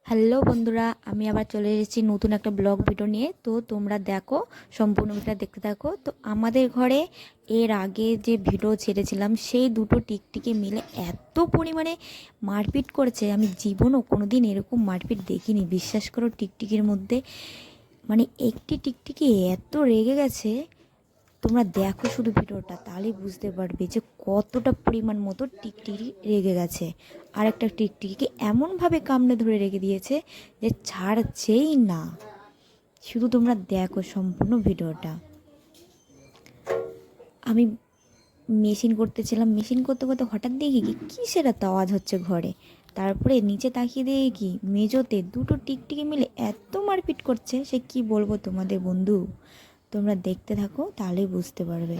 Hello বন্ধুরা, আমি আবার চলে এসেছি নতুন একটা ব্লগ ভিডিও নিয়ে। তো তোমরা দেখো, সম্পূর্ণ ভিডিওটা দেখতে থাকো। তো আমাদের ঘরে এর আগে যে ভিডিও ছেড়েছিলাম সেই দুটো টিকটিকি মিলে এত পরিমাণে মারপিট করেছে, আমি জীবনও কোনো দিন এরকম মারপিট দেখিনি। বিশ্বাস করো, টিকটিকির মধ্যে মানে একটি টিকটিকি এত রেগে গেছে। তোমরা দেখো শুধু ভিডিওটা, তাহলেই বুঝতে পারবে যে কতটা পরিমাণ মতো টিকটিকি রেগে গেছে। আর একটা টিকটিকিকে এমনভাবে কামড়ে ধরে রেখে দিয়েছে যে ছাড়ছেই না। শুধু তোমরা দেখো সম্পূর্ণ ভিডিওটা। আমি মেশিন করতেছিলাম, মেশিন করতে করতে হঠাৎ দেখি কি কিসের এত আওয়াজ হচ্ছে ঘরে। তারপরে নিচে তাকিয়ে দেখি কি মেজোতে দুটো টিকটিকি মিলে এত মারপিট করছে, সে কি বলবো তোমাদের বন্ধু। তোমরা দেখতে থাকো, তাহলেই বুঝতে পারবে।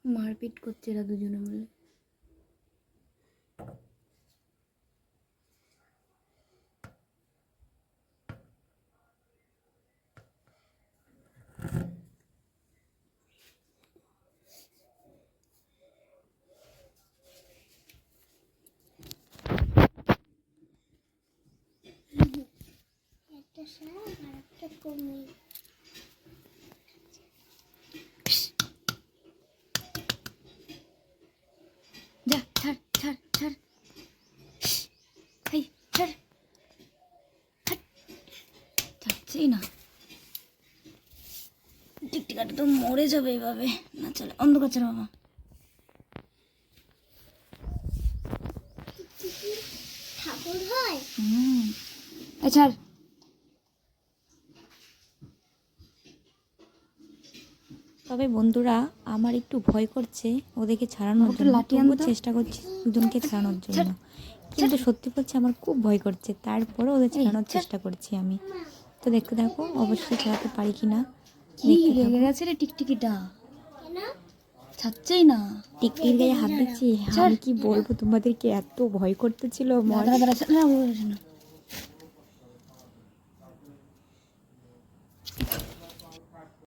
মারপিট করছে এরা দুজনে মিলে। যা ছাড় ছাড় ছাড়, এই ছাড়, ছাড়ছেই না। টিকটিকাটা তো মরে যাবে এভাবে, না চলে অন্ধকার ছাড় বাবা। ঠাকুর হয় ছাড়। তবে বন্ধুরা, আমার একটু ভয় করছে ওদেরকে ছাড়ানোর জন্য, তবুও চেষ্টা করছি দুজনকে ছাড়ানোর জন্য। কিন্তু সত্যি বলছি, আমার খুব ভয় করছে, তারপরেও ওদের ছাড়ানোর চেষ্টা করছি আমি। তো দেখতে থাকো, অবশ্যই ছাড়াতে পারি কি না। রেগে গেছে রে টিকটিকিটা, ছাড়ছেই না। টিকটিকির গায়ে হাত দিচ্ছি, আমি কি বলবো তোমাদেরকে, এত ভয় করতেছিল।